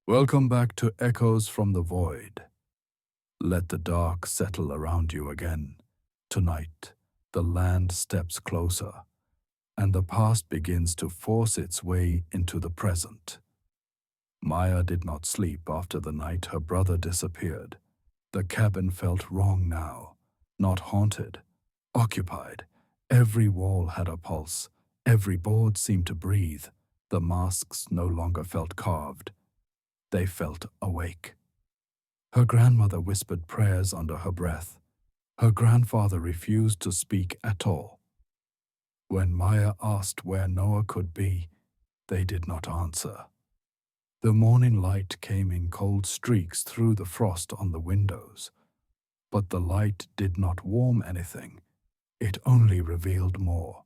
Welcome back to Echoes from the Void. Let the dark settle around you again. Tonight, the land steps closer, and the past begins to force its way into the present. Maya did not sleep after the night her brother disappeared. The cabin felt wrong now, not haunted, occupied. Every wall had a pulse, every board seemed to breathe. The masks no longer felt carved. They felt awake. Her grandmother whispered prayers under her breath. Her grandfather refused to speak at all. When Maya asked where Noah could be, they did not answer. The morning light came in cold streaks through the frost on the windows, but the light did not warm anything. It only revealed more.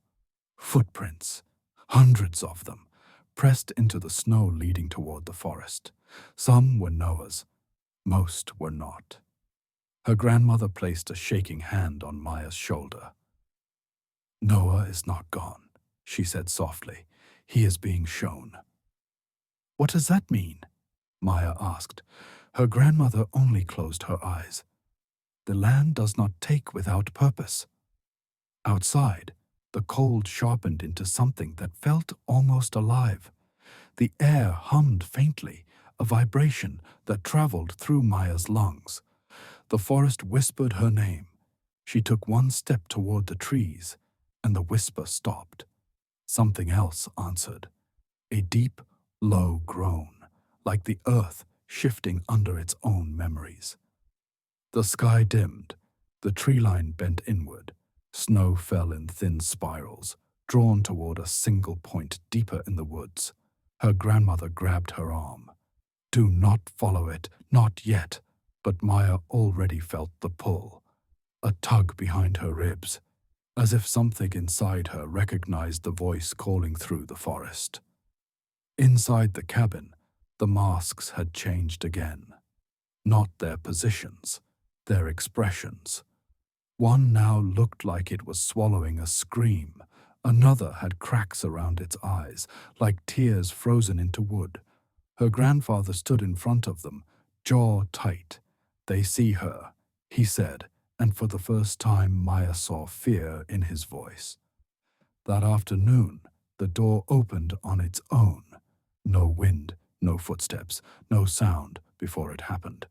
Footprints, hundreds of them, pressed into the snow leading toward the forest. Some were Noah's, most were not. Her grandmother placed a shaking hand on Maya's shoulder. "Noah is not gone," she said softly. "He is being shown." "What does that mean?" Maya asked. Her grandmother only closed her eyes. "The land does not take without purpose." Outside, the cold sharpened into something that felt almost alive. The air hummed faintly, a vibration that traveled through Maya's lungs. The forest whispered her name. She took one step toward the trees, and the whisper stopped. Something else answered, a deep, low groan, like the earth shifting under its own memories. The sky dimmed, the tree line bent inward. Snow fell in thin spirals, drawn toward a single point deeper in the woods. Her grandmother grabbed her arm. "Do not follow it, not yet." But Maya already felt the pull, a tug behind her ribs, as if something inside her recognized the voice calling through the forest. Inside the cabin, the masks had changed again. Not their positions, their expressions. One now looked like it was swallowing a scream. Another had cracks around its eyes, like tears frozen into wood. Her grandfather stood in front of them, jaw tight. "They see her," he said, and for the first time Maya saw fear in his voice. That afternoon, the door opened on its own. No wind, no footsteps, no sound before it happened.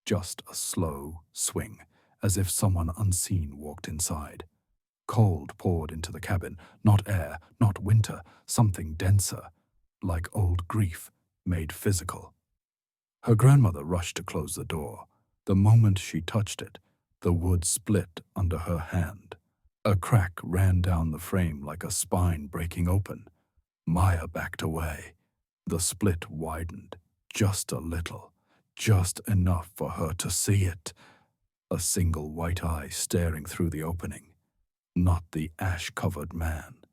Just a slow swing, as if someone unseen walked inside. Cold poured into the cabin, not air, not winter, something denser, like old grief, made physical. Her grandmother rushed to close the door. The moment she touched it, the wood split under her hand. A crack ran down the frame like a spine breaking open. Maya backed away. The split widened, just a little, just enough for her to see it. A single white eye staring through the opening. Not the ash-covered man.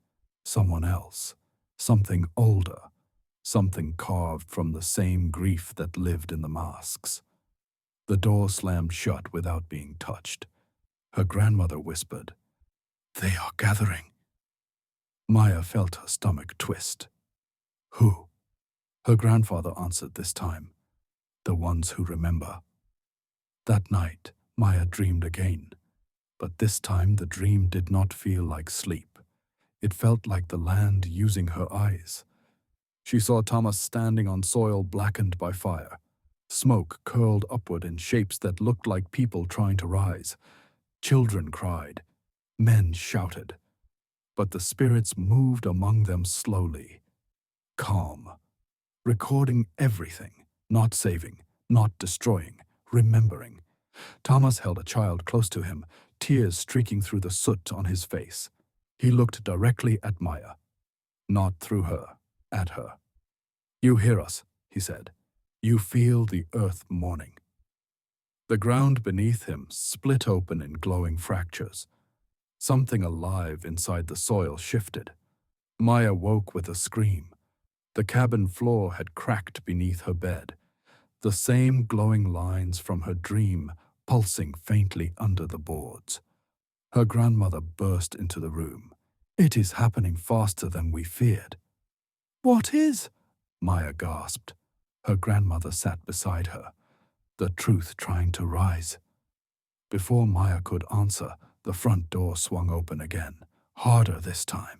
Someone else. Something older. Something carved from the same grief that lived in the masks. The door slammed shut without being touched. Her grandmother whispered, "They are gathering." Maya felt her stomach twist. "Who?" Her grandfather answered this time. "The ones who remember." That night, Maya dreamed again. But this time the dream did not feel like sleep. It felt like the land using her eyes. She saw Thomas standing on soil blackened by fire. Smoke curled upward in shapes that looked like people trying to rise. Children cried. Men shouted. But the spirits moved among them slowly. Calm. Recording everything. Not saving. Not destroying. Remembering. Thomas held a child close to him, tears streaking through the soot on his face. He looked directly at Maya. Not through her. At her. "You hear us," he said. "You feel the earth mourning." The ground beneath him split open in glowing fractures. Something alive inside the soil shifted. Maya woke with a scream. The cabin floor had cracked beneath her bed. The same glowing lines from her dream pulsing faintly under the boards. Her grandmother burst into the room. "It is happening faster than we feared." "What is?" Maya gasped. Her grandmother sat beside her, the truth trying to rise. Before Maya could answer, the front door swung open again, harder this time.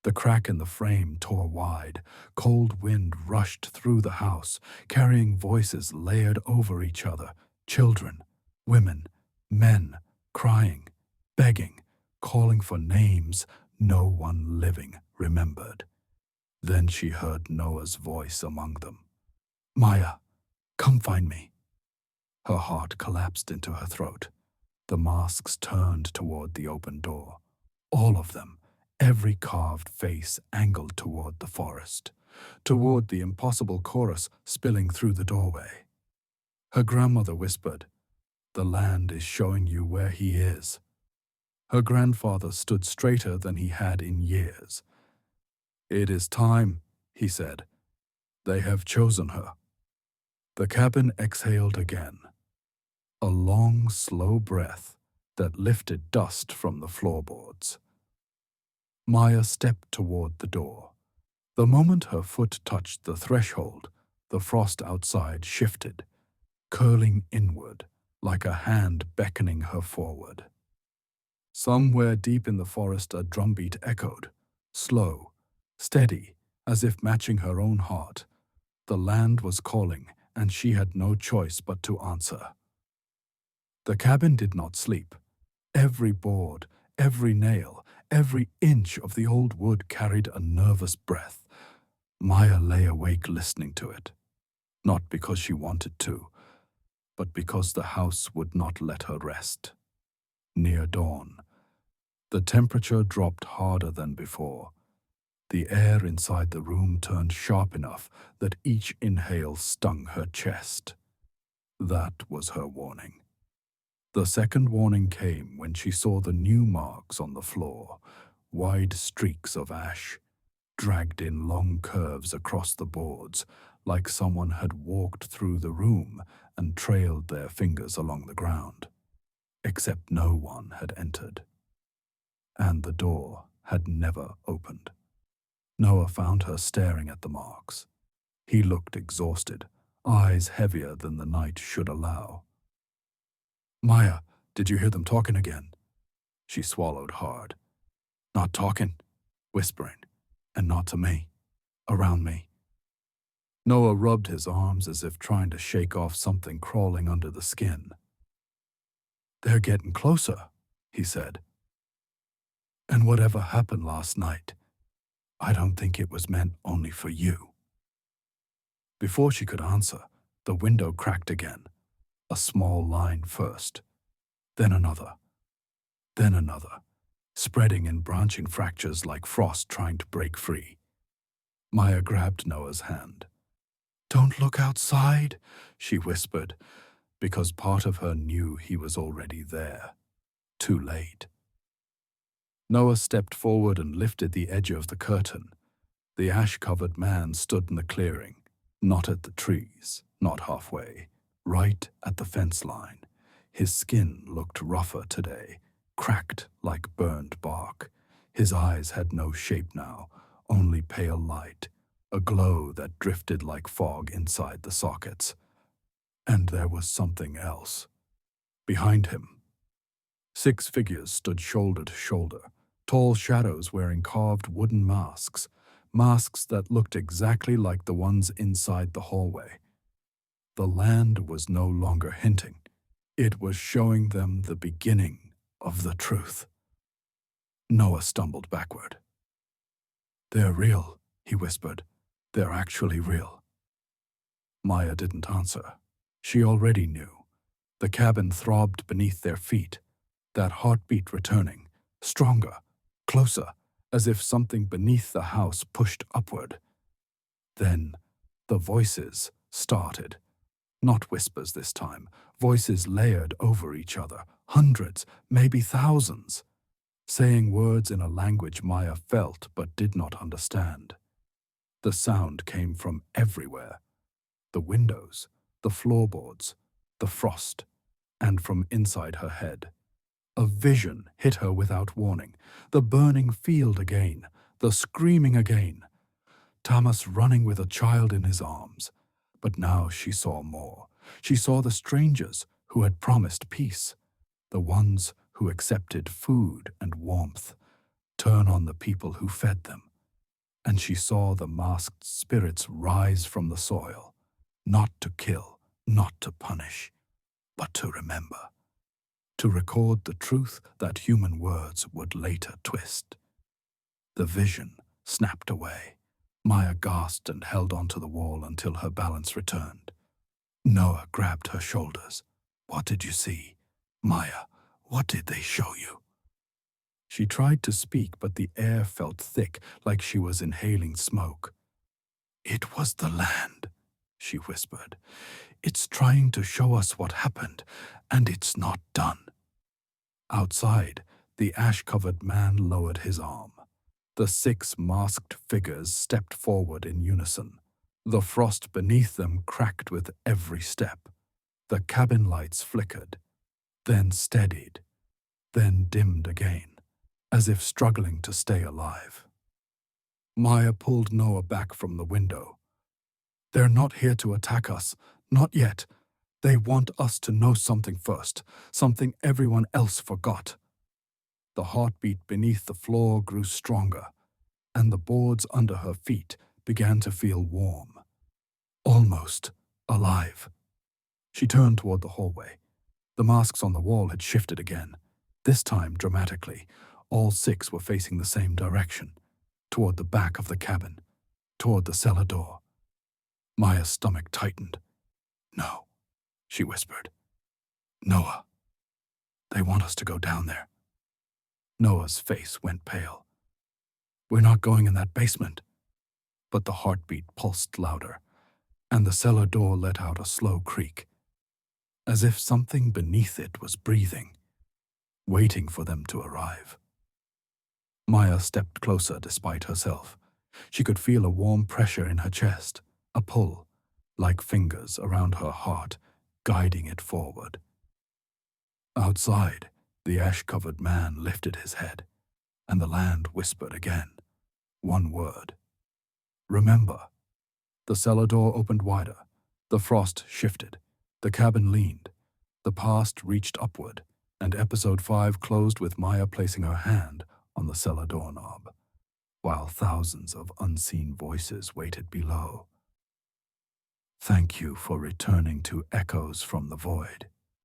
The crack in the frame tore wide. Cold wind rushed through the house, carrying voices layered over each other. Children, women, men, crying, begging, calling for names no one living remembered. Then she heard Noah's voice among them. "Maya, come find me." Her heart collapsed into her throat. The masks turned toward the open door. All of them, every carved face angled toward the forest, toward the impossible chorus spilling through the doorway. Her grandmother whispered, "The land is showing you where he is." Her grandfather stood straighter than he had in years. "It is time," he said. "They have chosen her." The cabin exhaled again, a long, slow breath that lifted dust from the floorboards. Maya stepped toward the door. The moment her foot touched the threshold, the frost outside shifted, curling inward like a hand beckoning her forward. Somewhere deep in the forest a drumbeat echoed, slow, steady, as if matching her own heart. The land was calling, and she had no choice but to answer. The cabin did not sleep. Every board, every nail, every inch of the old wood carried a nervous breath. Maya lay awake listening to it, not because she wanted to, but because the house would not let her rest. Near dawn, the temperature dropped harder than before. The air inside the room turned sharp enough that each inhale stung her chest. That was her warning. The second warning came when she saw the new marks on the floor, wide streaks of ash, dragged in long curves across the boards, like someone had walked through the room and trailed their fingers along the ground. Except no one had entered. And the door had never opened. Noah found her staring at the marks. He looked exhausted, eyes heavier than the night should allow. "Maya, did you hear them talking again?" She swallowed hard. "Not talking, whispering, and not to me, around me." Noah rubbed his arms as if trying to shake off something crawling under the skin. "They're getting closer," he said. "And whatever happened last night, I don't think it was meant only for you." Before she could answer, the window cracked again. A small line first, then another, spreading in branching fractures like frost trying to break free. Maya grabbed Noah's hand. "Don't look outside," she whispered, because part of her knew he was already there. Too late. Noah stepped forward and lifted the edge of the curtain. The ash-covered man stood in the clearing, not at the trees, not halfway, right at the fence line. His skin looked rougher today, cracked like burned bark. His eyes had no shape now, only pale light, a glow that drifted like fog inside the sockets. And there was something else. Behind him, 6 figures stood shoulder to shoulder, tall shadows wearing carved wooden masks, masks that looked exactly like the ones inside the hallway. The land was no longer hinting. It was showing them the beginning of the truth. Noah stumbled backward. "They're real," he whispered. "They're actually real." Maya didn't answer. She already knew. The cabin throbbed beneath their feet, that heartbeat returning, stronger, closer, as if something beneath the house pushed upward. Then the voices started. Not whispers this time, voices layered over each other, hundreds, maybe thousands, saying words in a language Maya felt but did not understand. The sound came from everywhere. The windows, the floorboards, the frost, and from inside her head. A vision hit her without warning. The burning field again, the screaming again. Thomas running with a child in his arms. But now she saw more. She saw the strangers who had promised peace, the ones who accepted food and warmth, turn on the people who fed them. And she saw the masked spirits rise from the soil, not to kill, not to punish, but to remember, to record the truth that human words would later twist. The vision snapped away. Maya gasped and held onto the wall until her balance returned. Noah grabbed her shoulders. "What did you see? Maya, what did they show you?" She tried to speak, but the air felt thick, like she was inhaling smoke. "It was the land," she whispered. "It's trying to show us what happened, and it's not done." Outside, the ash-covered man lowered his arm. The 6 masked figures stepped forward in unison. The frost beneath them cracked with every step. The cabin lights flickered, then steadied, then dimmed again, as if struggling to stay alive. Maya pulled Noah back from the window. "They're not here to attack us, not yet. They want us to know something first, something everyone else forgot." The heartbeat beneath the floor grew stronger, and the boards under her feet began to feel warm, almost alive. She turned toward the hallway. The masks on the wall had shifted again, this time dramatically. All 6 were facing the same direction, toward the back of the cabin, toward the cellar door. Maya's stomach tightened. "No," she whispered. "Noah, they want us to go down there." Noah's face went pale. "We're not going in that basement." But the heartbeat pulsed louder, and the cellar door let out a slow creak, as if something beneath it was breathing, waiting for them to arrive. Maya stepped closer despite herself. She could feel a warm pressure in her chest, a pull, like fingers around her heart, guiding it forward. Outside, the ash-covered man lifted his head, and the land whispered again. One word. "Remember." The cellar door opened wider. The frost shifted. The cabin leaned. The past reached upward, and episode 5 closed with Maya placing her hand on the cellar doorknob, while thousands of unseen voices waited below. "Thank you for returning to Echoes from the Void."